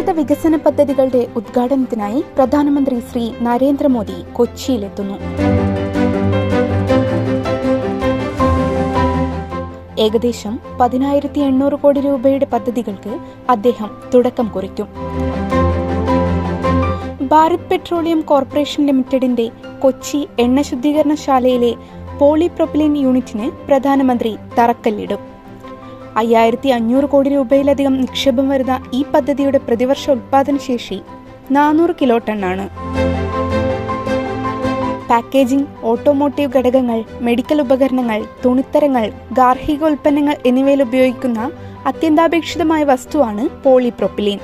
വിവിധ വികസന പദ്ധതികളുടെ ഉദ്ഘാടനത്തിനായി പ്രധാനമന്ത്രി ശ്രീ നരേന്ദ്രമോദി കൊച്ചിയിലെത്തുന്നു. ഏകദേശം 10,800 കോടി രൂപയുടെ പദ്ധതികൾക്ക് അദ്ദേഹം തുടക്കം കുറിക്കും. ഭാരത് പെട്രോളിയം കോർപ്പറേഷൻ ലിമിറ്റഡിന്റെ കൊച്ചി എണ്ണ ശുദ്ധീകരണശാലയിലെ പോളിപ്രൊപ്പിലിൻ യൂണിറ്റിന് പ്രധാനമന്ത്രി തറക്കല്ലിടും. 5,500 കോടി രൂപയിലധികം നിക്ഷേപം വരുന്ന ഈ പദ്ധതിയുടെ പ്രതിവർഷ ഉൽപാദനശേഷി 400 കിലോ ടണ്ണാണ്. പാക്കേജിംഗ്, ഓട്ടോമോട്ടീവ് ഘടകങ്ങൾ, മെഡിക്കൽ ഉപകരണങ്ങൾ, തുണിത്തരങ്ങൾ, ഗാർഹികോൽപ്പന്നങ്ങൾ എന്നിവയിൽ ഉപയോഗിക്കുന്ന അത്യന്താപേക്ഷിതമായ വസ്തുവാണ് പോളിപ്രൊപ്പിലിൻ.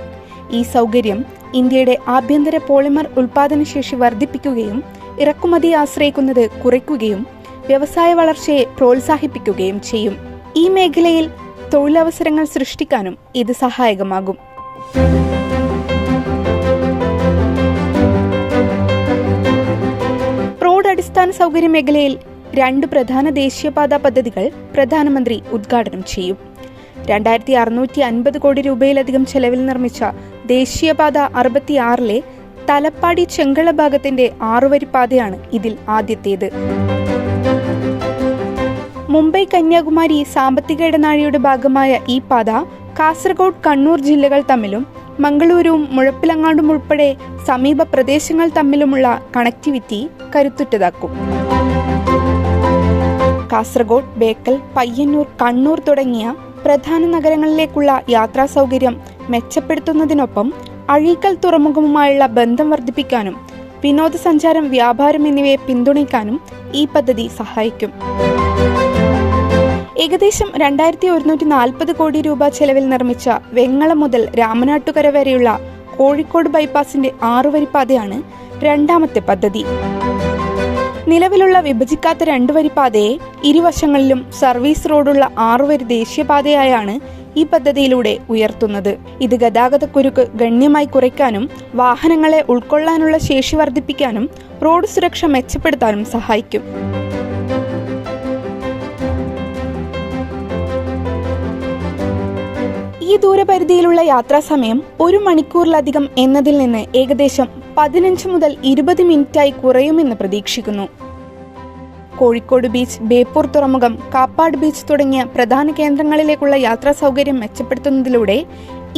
ഈ സൗകര്യം ഇന്ത്യയുടെ ആഭ്യന്തര പോളിമർ ഉൽപാദനശേഷി വർദ്ധിപ്പിക്കുകയും ഇറക്കുമതി ആശ്രയിക്കുന്നത് കുറയ്ക്കുകയും വ്യവസായ വളർച്ചയെ പ്രോത്സാഹിപ്പിക്കുകയും ചെയ്യും. ഈ മേഖലയിൽ തൊഴിലവസരങ്ങൾ സൃഷ്ടിക്കാനും ഇത് സഹായകമാകും. റോഡ് അടിസ്ഥാന സൗകര്യ മേഖലയിൽ 2 പ്രധാന ദേശീയപാത പദ്ധതികൾ പ്രധാനമന്ത്രി ഉദ്ഘാടനം ചെയ്യും. 2,650 കോടി രൂപയിലധികം ചെലവിൽ നിർമ്മിച്ച ദേശീയപാത 66 തലപ്പാടി ചെങ്കള ഭാഗത്തിന്റെ 6 വരിപ്പാതയാണ് ഇതിൽ ആദ്യത്തേത്. മുംബൈ കന്യാകുമാരി സാമ്പത്തിക ഇടനാഴിയുടെ ഭാഗമായ ഈ പാത കാസർഗോഡ്, കണ്ണൂർ ജില്ലകൾ തമ്മിലും മംഗളൂരുവും മുഴപ്പിലങ്ങാടും ഉൾപ്പെടെ സമീപ പ്രദേശങ്ങൾ തമ്മിലുമുള്ള കണക്ടിവിറ്റി കരുത്തുറ്റതാക്കും. കാസർഗോഡ്, ബേക്കൽ, പയ്യന്നൂർ, കണ്ണൂർ തുടങ്ങിയ പ്രധാന നഗരങ്ങളിലേക്കുള്ള യാത്രാ സൗകര്യം മെച്ചപ്പെടുത്തുന്നതിനൊപ്പം അഴീക്കൽ തുറമുഖവുമായുള്ള ബന്ധം വർദ്ധിപ്പിക്കാനും വിനോദസഞ്ചാരം, വ്യാപാരം എന്നിവയെ പിന്തുണയ്ക്കാനും ഈ പദ്ധതി സഹായിക്കും. ഏകദേശം 2,140 കോടി രൂപ ചെലവിൽ നിർമ്മിച്ച വെങ്ങളം മുതൽ രാമനാട്ടുകര വരെയുള്ള കോഴിക്കോട് ബൈപ്പാസിന്റെ 6 വരിപ്പാതയാണ് രണ്ടാമത്തെ പദ്ധതി. നിലവിലുള്ള വിഭജിക്കാത്ത 2 വരിപ്പാതയെ ഇരുവശങ്ങളിലും സർവീസ് റോഡുള്ള 6 വരി ദേശീയപാതയായാണ് ഈ പദ്ധതിയിലൂടെ ഉയർത്തുന്നത്. ഇത് ഗതാഗതക്കുരുക്ക് ഗണ്യമായി കുറയ്ക്കാനും വാഹനങ്ങളെ ഉൾക്കൊള്ളാനുള്ള ശേഷി വർദ്ധിപ്പിക്കാനും റോഡ് സുരക്ഷ മെച്ചപ്പെടുത്താനും സഹായിക്കും. ഈ ദൂരപരിധിയിലുള്ള യാത്രാസമയം 1 മണിക്കൂറിലധികം എന്നതിൽ നിന്ന് ഏകദേശം 15 മുതൽ 20 മിനിറ്റായി കുറയുമെന്ന് പ്രതീക്ഷിക്കുന്നു. കോഴിക്കോട് ബീച്ച്, ബേപ്പൂർ തുറമുഖം, കാപ്പാട് ബീച്ച് തുടങ്ങിയ പ്രധാന കേന്ദ്രങ്ങളിലേക്കുള്ള യാത്രാ സൗകര്യം മെച്ചപ്പെടുത്തുന്നതിലൂടെ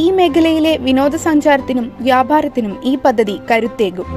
ഈ മേഖലയിലെ വിനോദസഞ്ചാരത്തിനും വ്യാപാരത്തിനും ഈ പദ്ധതി കരുത്തേകും.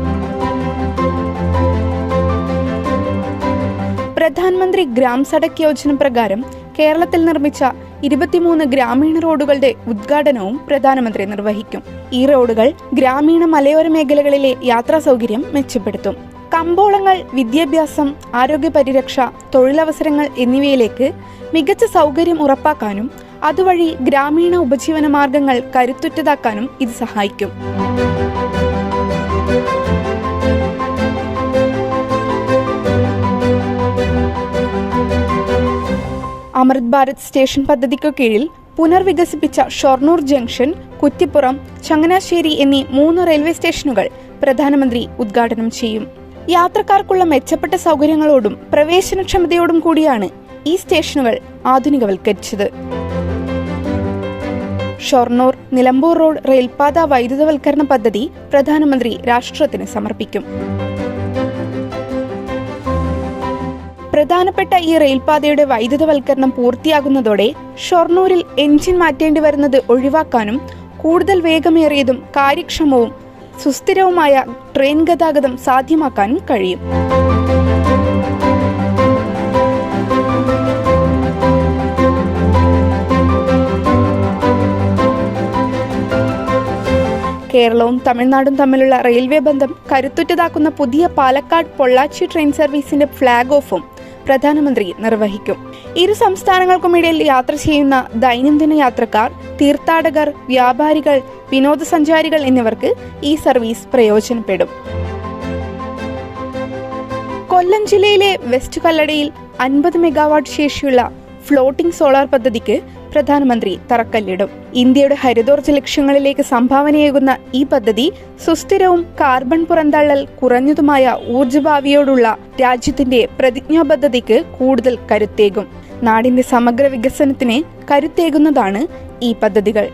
പ്രധാനമന്ത്രി ഗ്രാം സഡക് യോജന പ്രകാരം കേരളത്തിൽ നിർമ്മിച്ച 23 ഗ്രാമീണ റോഡുകളുടെ ഉദ്ഘാടനവും പ്രധാനമന്ത്രി നിർവഹിക്കും. ഈ റോഡുകൾ ഗ്രാമീണ മലയോര മേഖലകളിലെ യാത്രാ സൗകര്യം മെച്ചപ്പെടുത്തും. കമ്പോളങ്ങൾ, വിദ്യാഭ്യാസം, ആരോഗ്യ പരിരക്ഷ, തൊഴിലവസരങ്ങൾ എന്നിവയിലേക്ക് മികച്ച സൗകര്യം ഉറപ്പാക്കാനും അതുവഴി ഗ്രാമീണ ഉപജീവന മാർഗങ്ങൾ കരുത്തുറ്റതാക്കാനും ഇത് സഹായിക്കും. അമൃത് ഭാരത് സ്റ്റേഷൻ പദ്ധതിക്കു കീഴിൽ പുനർവികസിപ്പിച്ച ഷൊർണൂർ ജംഗ്ഷൻ, കുറ്റിപ്പുറം, ചങ്ങനാശ്ശേരി എന്നീ 3 റെയിൽവേ സ്റ്റേഷനുകൾ പ്രധാനമന്ത്രി ഉദ്ഘാടനം ചെയ്യും. യാത്രക്കാർക്കുള്ള മെച്ചപ്പെട്ട സൗകര്യങ്ങളോടും പ്രവേശനക്ഷമതയോടും കൂടിയാണ് ഈ സ്റ്റേഷനുകൾ ആധുനികവൽക്കരിച്ചത്. ഷൊർണൂർ നിലമ്പൂർ റോഡ് റെയിൽപാത വൈദ്യുതവൽക്കരണ പദ്ധതി പ്രധാനമന്ത്രി രാഷ്ട്രത്തിന് സമർപ്പിക്കും. പ്രധാനപ്പെട്ട ഈ റെയിൽപാതയുടെ വൈദ്യുതവൽക്കരണം പൂർത്തിയാകുന്നതോടെ ഷൊർണൂരിൽ എഞ്ചിൻ മാറ്റേണ്ടി വരുന്നത് ഒഴിവാക്കാനും കൂടുതൽ വേഗമേറിയതും കാര്യക്ഷമവും സുസ്ഥിരവുമായ ട്രെയിൻ ഗതാഗതം സാധ്യമാക്കാനും കഴിയും. കേരളവും തമിഴ്നാടും തമ്മിലുള്ള റെയിൽവേ ബന്ധം കരുത്തുറ്റതാക്കുന്ന പുതിയ പാലക്കാട് പൊള്ളാച്ചി ട്രെയിൻ സർവീസിന്റെ ഫ്ളാഗ് ഓഫും പ്രധാനമന്ത്രി നിർവഹിക്കും. ഇരു സംസ്ഥാനങ്ങൾക്കുമിടയിൽ യാത്ര ചെയ്യുന്ന ദൈനംദിന യാത്രക്കാർ, തീർത്ഥാടകർ, വ്യാപാരികൾ, വിനോദസഞ്ചാരികൾ എന്നിവർക്ക് ഈ സർവീസ് പ്രയോജനപ്പെടും. കൊല്ലം ജില്ലയിലെ വെസ്റ്റ് കല്ലടയിൽ 50 മെഗാവാട്ട് ശേഷിയുള്ള ഫ്ലോട്ടിംഗ് സോളാർ പദ്ധതിക്ക് പ്രധാനമന്ത്രി തറക്കല്ലിടും. ഇന്ത്യയുടെ ഹരിതോർജ്ജ ലക്ഷ്യങ്ങളിലേക്ക് സംഭാവനയേകുന്ന ഈ പദ്ധതി സുസ്ഥിരവും കാർബൺ പുറന്തള്ളൽ കുറഞ്ഞതുമായ ഊർജ്ജഭാവിയോടുള്ള രാജ്യത്തിന്റെ പ്രതിജ്ഞാബദ്ധതയ്ക്ക് കൂടുതൽ കരുത്തേകും. നാടിന്റെ സമഗ്ര വികസനത്തിന് കരുത്തേകുന്നതാണ് ഈ പദ്ധതികൾ.